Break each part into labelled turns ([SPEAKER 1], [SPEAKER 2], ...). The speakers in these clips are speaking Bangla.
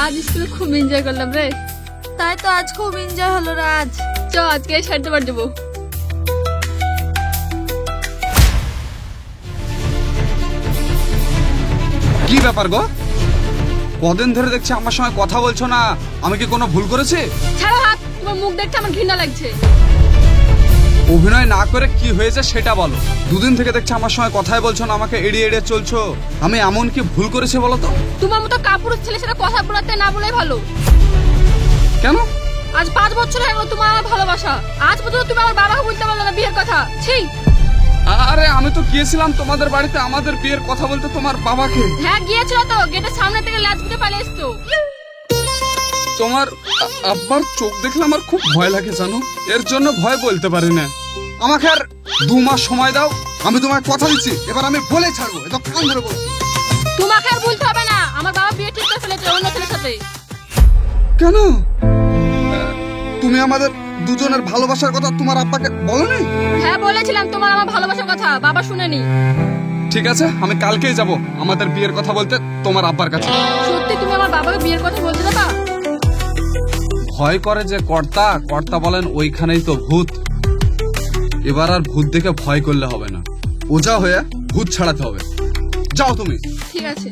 [SPEAKER 1] আজ স্কুলে খুব এনজয় করলাম রে।
[SPEAKER 2] তাই তো আজ খুব এনজয় হলো রাজ।
[SPEAKER 1] চ আজকে সারতে পার দেবো।
[SPEAKER 3] কি ব্যাপার গো? কদিন ধরে দেখছি আমার সঙ্গে কথা বলছো না, আমি কি কোনো ভুল করেছি?
[SPEAKER 1] ছাড়ো হাত, তোমার মুখ দেখতে আমার ঘৃণা লাগছে।
[SPEAKER 3] অভিনয় না করে কি হয়েছে সেটা বলো। দুদিন থেকে দেখছি আমার সঙ্গে কথাই বলছো না, আমাকে এড়িয়ে এড়িয়ে চলছো। আমি এমন কি ভুল করেছি বলো তো?
[SPEAKER 1] তোমার মতো কাপুরুষ ছেলে সেটা কথা বলাতে না বলাই ভালো।
[SPEAKER 3] কেন?
[SPEAKER 1] আজ 5 বছর হয়ে গেল তোমার আমার ভালোবাসা, আজ পর্যন্ত তুমি আমার বাবাকে বলতে পারলে না বিয়ের কথা। ছি!
[SPEAKER 3] আরে আমি তো গিয়েছিলাম তোমাদের বাড়িতে আমাদের বিয়ের কথা বলতে তোমার বাবাকে।
[SPEAKER 1] হ্যাঁ গিয়েছিল তো, গেটের সামনে থেকে লাজ গুটে পালিয়ে এসছো।
[SPEAKER 3] তোমার আব্বার চোখ দেখলে আমার খুব ভয় লাগে জানো, এর জন্য ভয় বলতে পারি না। আমাকে আর 2 মাস সময় দাও, আমি তোমায় কথা দিচ্ছি এবার আমি বলে ছাড়বো। এটা কান ধরে বলো।
[SPEAKER 1] তোমাকে আর বলতে হবে না, আমার বাবা বিয়ে ঠিক করে ফেলেছে অন্য ছেলের সাথে।
[SPEAKER 3] কেন? তুমি আমাদের দুজনের ভালোবাসার কথা তোমার আব্বাকে বলোনি?
[SPEAKER 1] হ্যাঁ বলেছিলাম তোমার আমার ভালোবাসার কথা, বাবা শুনেনি।
[SPEAKER 3] ঠিক আছে, আমি কালকেই যাব আমাদের বিয়ের কথা বলতে তোমার আব্বার কাছে।
[SPEAKER 1] সত্যি তুমি আমার বাবাকে বিয়ের কথা বলতে দেবা?
[SPEAKER 3] ভয় করে যে কর্তা, কর্তা বলেন ওইখানেই তো ভূত। এবার আর ভূত দেখে ভয় করলে হবে না, ওজা হয়ে ভূত ছাড়াতে হবে। যাও তুমি।
[SPEAKER 1] ঠিক আছে।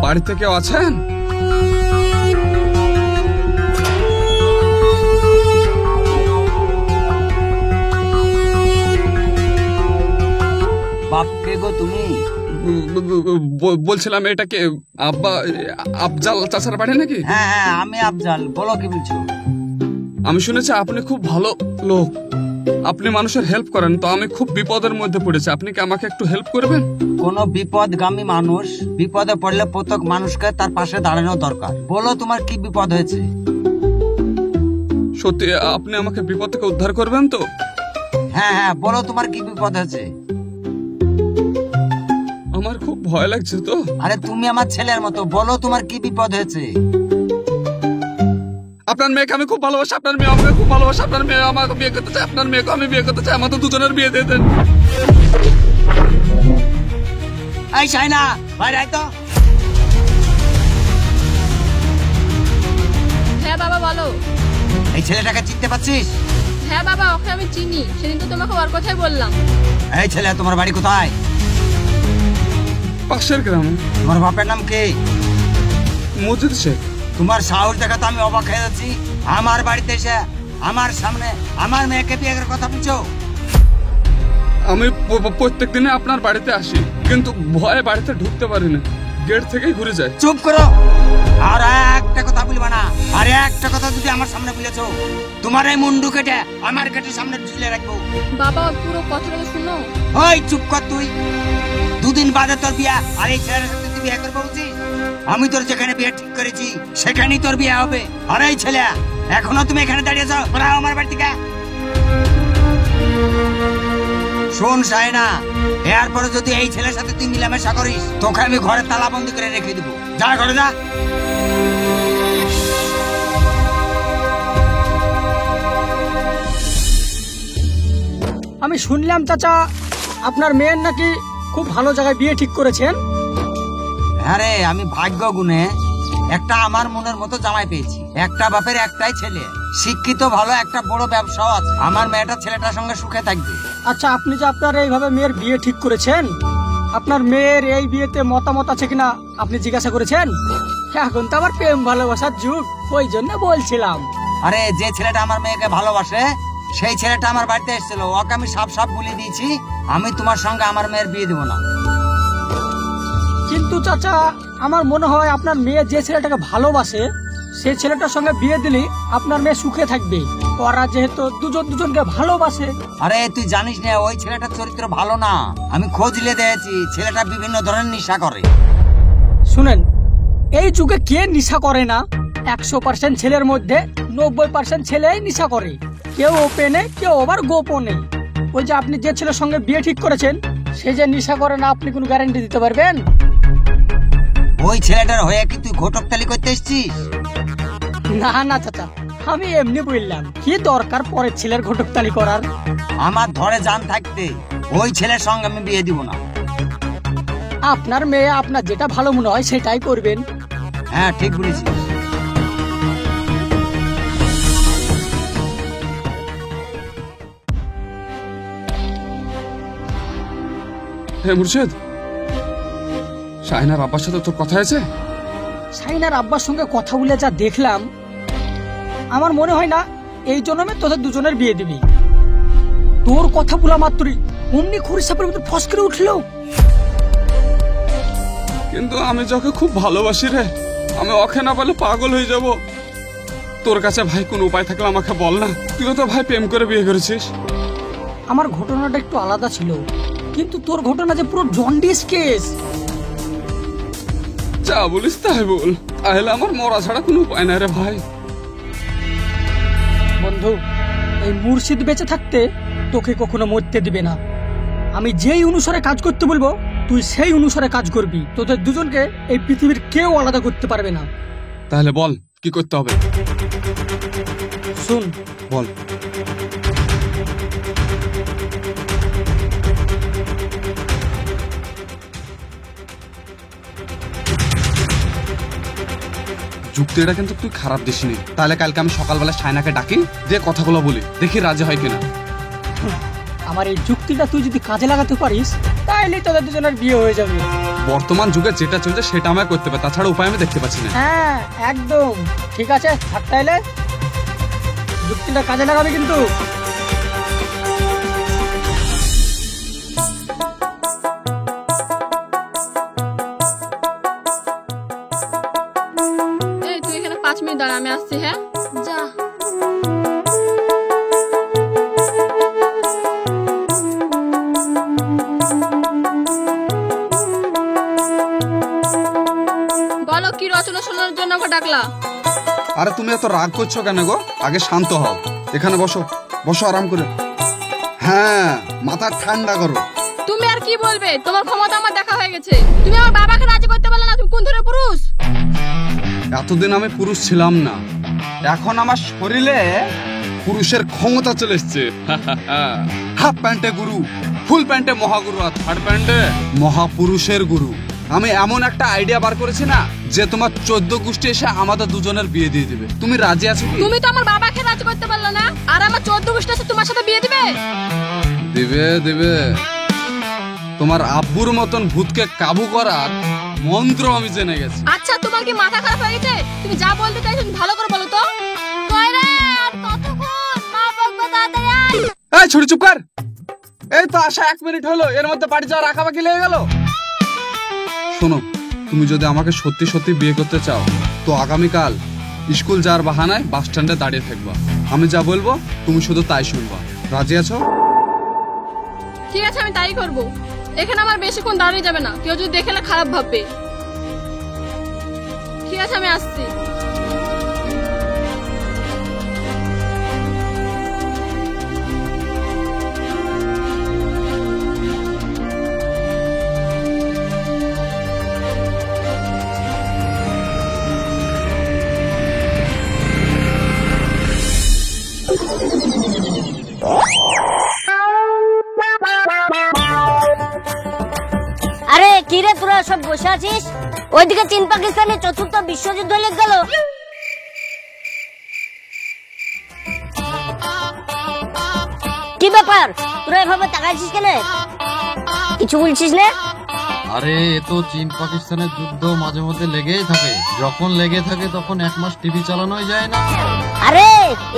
[SPEAKER 3] বাড়িতে কেউ আছেন?
[SPEAKER 4] বাপকে গো তুমি?
[SPEAKER 3] বলছিলাম এটা কে? আব্বা আফজাল চাচার বাড়ি নাকি?
[SPEAKER 4] হ্যাঁ হ্যাঁ আমি আফজাল, বলো কি বলছো?
[SPEAKER 3] আমি শুনেছি আপনি খুব ভালো লোক, আপনি মানুষের হেল্প করেন। তো আমি খুব বিপদের মধ্যে পড়েছি, আপনি কি আমাকে একটু হেল্প করবেন?
[SPEAKER 4] কোন বিপদগামী মানুষ বিপদে পড়লে প্রত্যেক মানুষকে তার পাশে দাঁড়ানো দরকার। বলো তোমার কি বিপদ হয়েছে?
[SPEAKER 3] সত্যি আপনি আমাকে বিপদ থেকে উদ্ধার করবেন তো?
[SPEAKER 4] হ্যাঁ হ্যাঁ বলো তোমার কি বিপদ হয়েছে?
[SPEAKER 3] আমার খুব ভয় লাগছে তো।
[SPEAKER 4] আরে তুমি আমার ছেলের মতো, বলো তোমার কি বিপদ হয়েছে?
[SPEAKER 3] আপনার মেয়েকে আমি খুব ভালোবাসি, আপনার মেয়ে আমাকে খুব ভালোবাসে, আপনার মেয়ে আমাকে বিয়ে করতে চায়, আপনার মেয়েকে আমি বিয়ে করতে চাই, আমাদের দুজনের বিয়ে দিয়ে দেন।
[SPEAKER 4] এই শাইনা বাইরে আয় তো।
[SPEAKER 1] হ্যাঁ বাবা বলো।
[SPEAKER 4] এই ছেলেটাকে চিনতে পারছিস?
[SPEAKER 1] হ্যাঁ বাবা ওকে আমি চিনি, সেদিন তো তোমাকে ওর কথাই বললাম।
[SPEAKER 4] এই ছেলে তোমার বাড়ি কোথায়?
[SPEAKER 3] পাশের গ্রামে।
[SPEAKER 4] তোমার বাপের নাম কি?
[SPEAKER 3] মজিদ শেখ।
[SPEAKER 4] তোমার সাহস দেখা তো আমি অবাক হয়ে যাচ্ছি। আমার বাড়িতে এসে আমার সামনে আমার মেয়েকে বিয়ে করার কথা বলছো?
[SPEAKER 3] আমি প্রত্যেক দিনে আপনার বাড়িতে আসি, কিন্তু ভয়ে বাড়িতে ঢুকতে পারি না, গেট থেকেই ঘুরে যায়।
[SPEAKER 4] চুপ করো, আর একটা কথা বলবা না। আর একটা কথা যদি আমার সামনে বলেছো, তোমার এই মুন্ডু কেটে আমার গেটের সামনে ঝুলে রাখবো।
[SPEAKER 1] বাবা পুরো কথাটা শুনো।
[SPEAKER 4] ওই চুপ কর তুই। 2 দিন বাদে তোর বিয়া, আর এই ছেলের সাথে তুই বিয়ে করবো বলছিস? আমি তোর যেখানে বিয়ে ঠিক করেছি সেখানেই তোর বিয়ে হবে। আর এই ছেলে এখনো তুমি এখানে দাঁড়িয়ে যাও, তোরা আমার বাড়ি থেকে। শোন শাইনা, এরপরে যদি এই ছেলের সাথে তুই মিলামেশা করিস তোকে আমি ঘরে তালা বন্দি করে রেখে দেবো। যা ঘরে যা।
[SPEAKER 5] আমি শুনলাম চাচা আপনার মেয়ের নাকি খুব ভালো জায়গায় বিয়ে ঠিক করেছেন।
[SPEAKER 4] হ্যাঁ রে, আমি ভাগ্য গুণে একটা আমার মনের মতো জামাই পেয়েছি। একটা বাপের একটাই ছেলে, শিক্ষিত, ভালো একটা বড় ব্যবসাও আছে। আমার মেয়েটা ছেলেটার সঙ্গে সুখে থাকবে।
[SPEAKER 5] আচ্ছা আপনি যে আপনার এইভাবে মেয়ের বিয়ে ঠিক করেছেন, আপনার মেয়ের এই বিয়েতে মতামত আছে কিনা আপনি জিজ্ঞাসা করেছেন? এখন তো আমার প্রেম ভালোবাসার যুগ, ওই জন্য বলছিলাম।
[SPEAKER 4] আরে যে ছেলেটা আমার মেয়েকে ভালোবাসে সেই ছেলেটা আমার বাড়িতে এসেছিল, ওকে আমি সাফ সাফ বলে দিয়েছি আমি তোমার সঙ্গে আমার মেয়ের বিয়ে দেবো না।
[SPEAKER 5] কিন্তু চাচা আমার মনে হয় আপনার মেয়ে যে ছেলেটাকে ভালোবাসে সেই ছেলেটার সঙ্গে বিয়ে দিলে আপনার মেয়ে সুখে থাকবে। ওরা যেহেতু দুজনকে ভালোবাসে।
[SPEAKER 4] আরে তুই জানিস না ওই ছেলেটার চরিত্র ভালো না, আমি খোঁজ নিয়ে দেখেছি। ছেলেটা বিভিন্ন ধরনের নেশা করে।
[SPEAKER 5] শুনেন, এই যুগে কে নেশা করে না? 100% ছেলের মধ্যে 90% ছেলেই নেশা করে, কেউ ওপেনে কেউ আবার গোপনে। ওই যে আপনি যে ছেলের সঙ্গে বিয়ে ঠিক করেছেন সে যে নেশা করে না, আপনি কোনো গ্যারান্টি দিতে পারবেন?
[SPEAKER 4] ওই ছেলেটার হয়ে কি তুই ঘটকতালি করতে এসছিস?
[SPEAKER 5] না না চাচা, আমি এমনি বললাম, কি দরকার পরের ছেলের ঘটকতালি করার।
[SPEAKER 4] আমার ধরে জান থাকতে ওই ছেলের সঙ্গে আমি বিয়ে দিব না।
[SPEAKER 5] আপনার মেয়ে আপনার যেটা ভালো মনে হয় সেটাই করবেন।
[SPEAKER 4] হ্যাঁ ঠিক বলেছিস।
[SPEAKER 3] হে মুর্শিদ, শাহিনার আব্বার সাথে তোর কথা আছে?
[SPEAKER 5] শাহিনার আব্বার সঙ্গে কথা বলে যা দেখলাম, আমার মনে হয় না এই জন্মে তোদের দুজনের বিয়ে দিবি। তোর কথা বলা মাত্রই অমনি খুরিসাপের মতো ফস করে উঠলো।
[SPEAKER 3] কিন্তু আমি যাকে খুব ভালোবাসি রে, আমি ওকে না বলে পাগল হয়ে যাব। তোর কাছে ভাই কোন উপায় থাকলে আমাকে বল না। তুইও তো ভাই প্রেম করে বিয়ে করেছিস।
[SPEAKER 5] আমার ঘটনাটা একটু আলাদা ছিল, কিন্তু তোর ঘটনা যে পুরো জন্ডিস কেস।
[SPEAKER 3] যা বলিস তাই বল, তাহলে আমার মরা ছাড়া কোনো উপায় নাই রে ভাই।
[SPEAKER 5] বন্ধু, এই মুর্শিদ বেঁচে থাকতে তোকে কখনো মরতে দিবে না। আমি যেই অনুসারে কাজ করতে বলবো তুই সেই অনুসারে কাজ করবি। তোদের দুজনকে এই পৃথিবীর কেউ আলাদা করতে পারবে না।
[SPEAKER 3] তাহলে বল কি করতে হবে?
[SPEAKER 5] শুন,
[SPEAKER 3] বল। যুক্তিটা কিন্তু তুই খারাপ দিসনি। তাহলে কালকে আমি সকালবেলা শায়নাকে ডাকি, দিয়ে কথাগুলো বলি, দেখি রাজি হয় কিনা।
[SPEAKER 5] আমার এই যুক্তিটা তুই যদি কাজে লাগাতে পারিস তাহলে তোদের দুজনের বিয়ে হয়ে যাবে।
[SPEAKER 3] বর্তমান যুগে যেটা চলছে সেটা আমায় করতে হবে, তাছাড়া উপায় আমি দেখতে পাচ্ছি না।
[SPEAKER 5] হ্যাঁ একদম ঠিক আছে, থাক তাইলে। যুক্তিটা কাজে লাগাবে কিন্তু।
[SPEAKER 1] এই তুই এখানে 5 মিনিট দাঁড়া, আমি আসছি। হ্যাঁ
[SPEAKER 2] যা।
[SPEAKER 1] বলো, কি রচনা শোনার জন্য ওকে ডাকলা?
[SPEAKER 3] আরে তুমি এত রাগ করছো কেন গো? আগে শান্ত হও, এখানে বসো, বসো আরাম করে। হ্যাঁ, মাথা ঠান্ডা করো।
[SPEAKER 1] তুমি আর কি বলবে? তোমার ক্ষমতা আমার দেখা হয়ে গেছে। তুমি আমার বাবাকে রাজি করতে পারলে না। তুমি কোন ধরনের পুরুষ?
[SPEAKER 3] এতদিন আমি পুরুষ ছিলাম না, এখন আমার শরীরে পুরুষের ক্ষমতা চলে এসছে। হাফ প্যান্টে গুরু, ফুল প্যান্টে মহাগুরু, আর থার্ড প্যান্টে মহাপুরুষের গুরু। আমি এমন একটা আইডিয়া বার করেছি না, যে তোমার 14 গোষ্ঠী এসে আমাদের দুজনের বিয়ে দিয়ে দিবে। তুমি রাজি আছো কি?
[SPEAKER 1] তুমি তো আমার বাবাকে রাজি করতে পারলে না, আর আমার 14 গোষ্ঠী আছে তোমার সাথে বিয়ে দিবে?
[SPEAKER 3] দিবে দিবে। তোমার আব্বুর মতন ভূতকে কাবু করার মন্ত্র আমি জেনে গেছি।
[SPEAKER 1] আচ্ছা, তোমার কি মাথা খারাপ হয়ে গেছে? তুমি যা বলতে চাইছো ভালো করে বলো তো। কই রে, আর কতক্ষণ? মা বকবে, তাড়াতাড়ি আয়।
[SPEAKER 3] এই ছোট চুপ কর। এই তো আসা 1 মিনিট হলো, এর মধ্যে বাড়ি যাওয়ার আঁকাবাকি লেগে গেল। শোনো, তুমি যদি আমাকে সত্যি সত্যি বিয়ে করতে চাও তো আগামীকাল স্কুল যাওয়ার বাহানায় বাস স্ট্যান্ডে দাঁড়িয়ে থাকবা। আমি যা বলবো তুমি শুধু তাই শুনবা। রাজি আছো?
[SPEAKER 1] ঠিক আছে, আমি তাই করব। এখানে আমার বেশিক্ষণ দাঁড়িয়ে যাবে না, কেউ যদি দেখে না খারাপ ভাববে। ঠিক আছে, আমি আসছি।
[SPEAKER 6] আরে কি রে, তোরা সব বসে আছিস? ওইদিকে চীন পাকিস্তানের 4র্থ বিশ্বযুদ্ধ লেগে গেল। কি ব্যাপার, তোরা এভাবে তাকাইছিস কেন? কিছু বলছিস না?
[SPEAKER 7] আরে এ তো চীন পাকিস্তানের যুদ্ধ মাঝে মধ্যে লেগেই থাকে। যখন লেগে থাকে তখন 1 মাস টিভি চালানোই যায় না।
[SPEAKER 6] আরে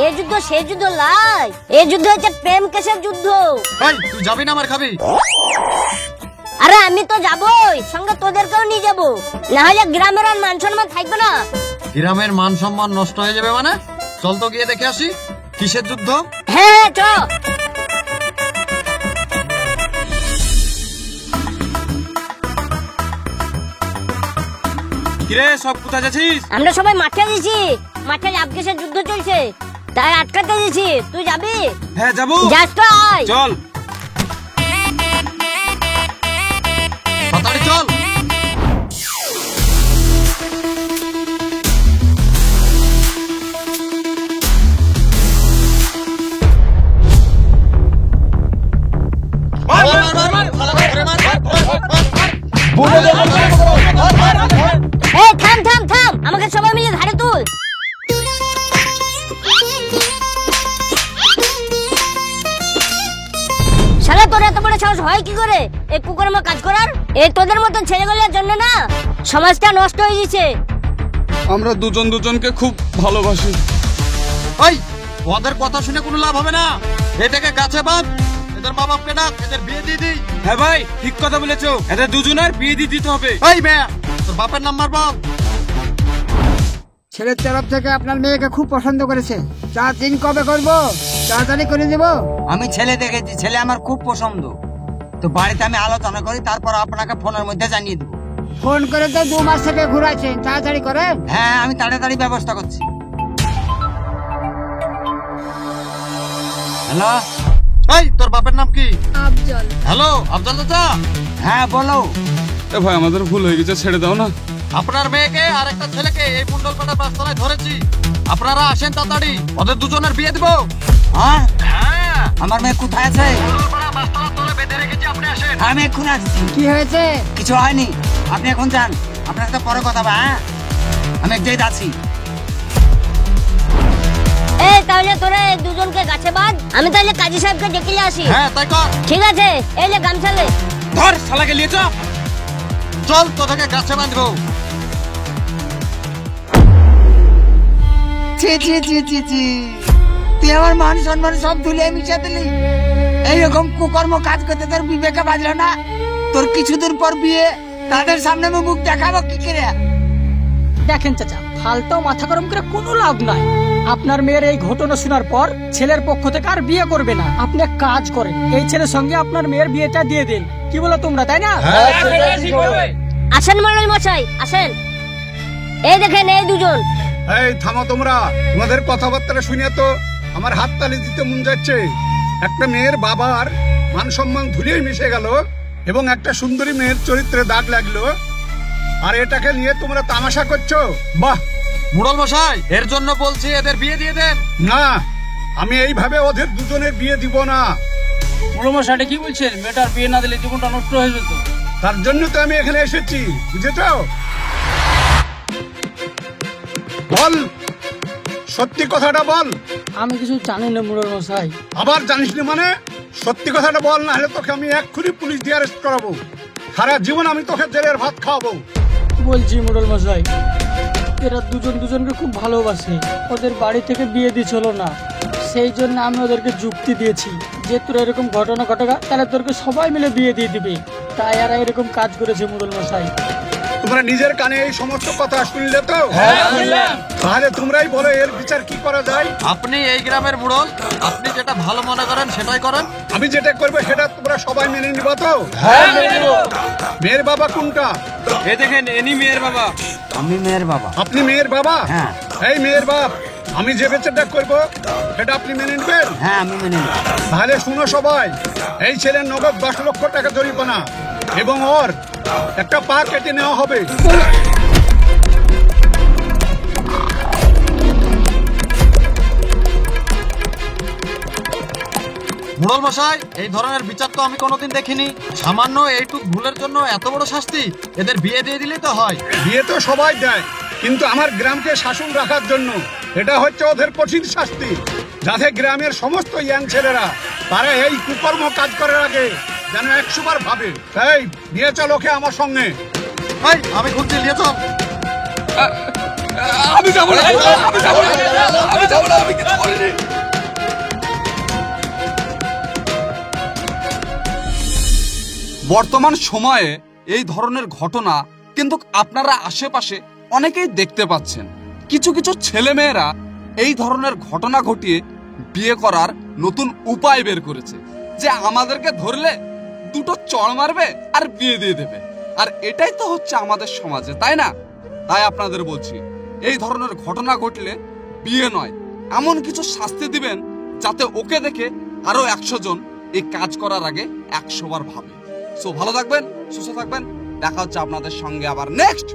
[SPEAKER 6] এই যুদ্ধ সেই যুদ্ধ লাই, এই যুদ্ধ হচ্ছে প্রেম কেসের যুদ্ধ।
[SPEAKER 7] এই তুই যাবি না আমার খাবি?
[SPEAKER 6] আরে আমি তো যাবই, সঙ্গে তোদেরকেও নিয়ে যাবো, না হলে গ্রামের আর মান সম্মান থাকবে না।
[SPEAKER 7] গ্রামের মান সম্মান নষ্ট হয়ে যাবে মানে? চল তো গিয়ে দেখে আসি কিসের যুদ্ধ।
[SPEAKER 6] হ্যাঁ চ।
[SPEAKER 7] কিরে সব কোথায় যাচ্ছিস?
[SPEAKER 6] আমরা সবাই মাঠে দিছি, মাঠে লাভকেশের যুদ্ধ চলছে, তাই আটকাতে দিছি। তুই যাবি?
[SPEAKER 7] হ্যাঁ যাবো।
[SPEAKER 6] যাস তো, আয়।
[SPEAKER 7] চল তাড়াতাড়ি চল।
[SPEAKER 6] হয় কি করে এই কুকর্ম কাজ করার? এই তোদের মতন ছেলেগুলোর জন্য না সমাজটা নষ্ট হয়ে গেছে।
[SPEAKER 3] আমরা দুজন দুজনকে খুব ভালোবাসি।
[SPEAKER 7] ওই ওদের কথা শুনে কোনো লাভ হবে না, এটাকে গাছে বাঁধ, এদের মা বাপকে ডাক, এদের বিয়ে দিয়ে দিই।
[SPEAKER 4] হ্যাঁ ভাই, ঠিক কথা বলেছো, এদের দুজনের বিয়ে দিয়ে দিতে হবে।
[SPEAKER 7] এই মেয়ে, তোর বাপের নাম্বার বল।
[SPEAKER 8] ছেলের তরফ থেকে আপনার মেয়েকে খুব পছন্দ করেছে। 4 দিন কবে করবো? তাড়াতাড়ি করে দেবো।
[SPEAKER 4] আমি ছেলে দেখেছি, ছেলে আমার খুব পছন্দ। তো বাড়িতে আমি আলোচনা করি, তারপর আপনাকে ফোনের মধ্যে জানিয়ে দেবো।
[SPEAKER 8] ফোন করে তো 2 মাস থেকে ঘুরাচ্ছেন, তাড়াতাড়ি করেন।
[SPEAKER 4] হ্যাঁ, আমি তাড়াতাড়ি ব্যবস্থা করছি। হ্যালো,
[SPEAKER 7] এই তোর বাপের নাম কি?
[SPEAKER 2] আফজল।
[SPEAKER 7] হ্যালো আফজল চাচা।
[SPEAKER 4] হ্যাঁ বলো।
[SPEAKER 3] এ ভাই, আমাদের ভুল হয়ে গেছে, ছেড়ে দাও না।
[SPEAKER 7] আপনার মেয়েকে আর একটা ছেলেকে এই মুন্ডলপাড়ার রাস্তায় ধরেছি, আপনারা আসেন তাড়াতাড়ি, ওদের দুজনের বিয়ে দিব।
[SPEAKER 4] হ্যাঁ,
[SPEAKER 7] হ্যাঁ,
[SPEAKER 4] আমার মেয়ে কোথায় আছে?
[SPEAKER 7] মুন্ডলপাড়া বাসতলার তলে বেঁধে রেখেছি, আপনি আসেন।
[SPEAKER 4] আমি এক্ষুনি আসছি।
[SPEAKER 8] কি হয়েছে?
[SPEAKER 4] কিছু হয়নি, আপনি এখন যান, আপনার সাথে পরে কথা বা। হ্যাঁ, আমি এক জায়গায় আছি।
[SPEAKER 6] এই তাহলে তোরা এই দুজনকে গাছে বাঁধ, আমি তাহলে কাজী সাহেবকে ডেকে নিয়ে আসি।
[SPEAKER 7] হ্যাঁ তাই কর।
[SPEAKER 6] ঠিক আছে, এই লে গামছা লে।
[SPEAKER 4] ধর শালাকে নিয়ে চল।
[SPEAKER 7] চল তোদেরকে গাছে বাঁধবো।
[SPEAKER 4] ছি ছি ছি ছি ছি, তুই আমার মান সম্মান সব ধুলে মিশে দিলি। এইরকম কুকর্ম কাজ করতে তোর বিবেকে বাজলো না? তোর কিছুদিন পর বিয়ে, তাদের সামনে আমি মুখ দেখাবো কি করে?
[SPEAKER 5] দেখেন চাচা, ফালতু মাথা গরম করে কোনো লাভ নাই। আপনার মেয়ের এই ঘটনা শোনার পর ছেলের পক্ষ থেকে আর বিয়ে করবে না। আপনি এক কাজ করেন, এই ছেলের সঙ্গে আপনার মেয়ের বিয়েটা দিয়ে দিন। কি বলো তোমরা, তাই না?
[SPEAKER 6] আসেন মল্ল মশাই, আসেন। এই দেখেন এই দুজন।
[SPEAKER 3] এই থামো তোমরা, তোমাদের কথাবার্তা শুনে তো আমার হাত তালি দিতে মন যাচ্ছে। একটা মেয়ের বাবার মান সম্মান ধুলিয়ে মিশে গেল এবং একটা সুন্দরী মেয়ের চরিত্রে দাগ লাগলো, আর এটাকে নিয়ে তোমরা তামাশা করছো। বাহ!
[SPEAKER 7] মুড়ল মশাই, এর জন্য বলছি এদের বিয়ে দিয়ে দেন।
[SPEAKER 3] না, আমি এইভাবে ওদের দুজনের বিয়ে দিব না।
[SPEAKER 5] মশাইটা কি বলছেন? মেয়েটার বিয়ে না দিলে জীবনটা নষ্ট হয়ে যেত।
[SPEAKER 3] তার জন্য তো আমি এখানে এসেছি, বুঝেছো? বল, সত্যি কথাটা বল।
[SPEAKER 5] আমি কিছু জানি না মুরল মশাই।
[SPEAKER 3] আবার জানিস না মানে? সত্যি কথাটা বল, না হলে তোকে আমি এক্ষুনি পুলিশ দিয়ে অ্যারেস্ট করাবো। সারা জীবন আমি তোকে জেলের ভাত খাওয়াবো।
[SPEAKER 5] বলছি মুরল মশাই, এরা দুজন দুজনকে খুব ভালোবাসে। ওদের বাড়ি থেকে বিয়ে দিছিল না, সেই জন্য আমি ওদেরকে যুক্তি দিয়েছি যে তোর এরকম ঘটনা ঘটাগা তাহলে তোরকে সবাই মিলে বিয়ে দিয়ে দিবে। তাই এরা এরকম কাজ করেছে মুরল মশাই।
[SPEAKER 3] তোমরা নিজের কানে এই সমস্ত কথা শুনলে তো? তাহলে তোমরাই বলো এর বিচার কি করা যায়।
[SPEAKER 7] আপনি এই গ্রামের মুড়ল, আপনি যেটা ভালো মনে করেন সেটাই করেন।
[SPEAKER 3] আমি যেটা করবো সেটা তোমরা সবাই মেনে নিবা তো? মেয়ের বাবা কোনটা?
[SPEAKER 4] এই দেখেন, এনি মেয়ের বাবা। আমি মেয়ের বাবা।
[SPEAKER 3] আপনি মেয়ের বাবা?
[SPEAKER 4] হ্যাঁ।
[SPEAKER 3] এই মেয়ের বাপ, আমি যে বিচারটা করবো সেটা আপনি মেনে নেবেন?
[SPEAKER 4] হ্যাঁ, আমি মেনে নেব।
[SPEAKER 3] তাহলে শুনো সবাই, এই ছেলের নগদ 10 লক্ষ টাকা জরিমানা এবং ওর একটা পা কেটে নেওয়া হবে।
[SPEAKER 7] মুড়ল মশাই, এই ধরনের বিচার তো আমি কোনোদিন দেখিনি। সামান্য এইটুক ভুলের জন্য এত বড় শাস্তি? এদের বিয়ে দিয়ে দিলেই তো হয়।
[SPEAKER 3] বিয়ে তো সবাই দেয়, কিন্তু আমার গ্রামকে শাসন রাখার জন্য এটা হচ্ছে ওদের কঠিন শাস্তি, যাতে গ্রামের সমস্ত ইয়াং ছেলেরা তারা এই কুকর্ম কাজ করার আগে যেন 100 বার ভাবে। এই নিয়ে চল ওকে আমার সঙ্গে।
[SPEAKER 7] এই, আমি খুঁজছি, নিয়ে চল।
[SPEAKER 3] আমি যাবো না, আমি যাবো না, আমি যাবো না, আমি কিছু বলিনি। বর্তমান সময়ে এই ধরনের ঘটনা কিন্তু আপনারা আশেপাশে অনেকেই দেখতে পাচ্ছেন। কিছু কিছু ছেলেমেয়েরা এই ধরনের ঘটনা ঘটিয়ে বিয়ে করার নতুন উপায় বের করেছে, যে আমাদেরকে ধরলে 2টো চড় মারবে আর বিয়ে দিয়ে দেবে। আর এটাই তো হচ্ছে আমাদের সমাজে, তাই না? তাই আপনাদের বলছি, এই ধরনের ঘটনা ঘটলে বিয়ে নয়, এমন কিছু শাস্তি দিবেন যাতে ওকে দেখে আরো 100 জন এই কাজ করার আগে 100 বার ভাবে। সো ভালো থাকবেন, সুস্থ থাকবেন, দেখা হচ্ছে আপনাদের সঙ্গে আবার নেক্সট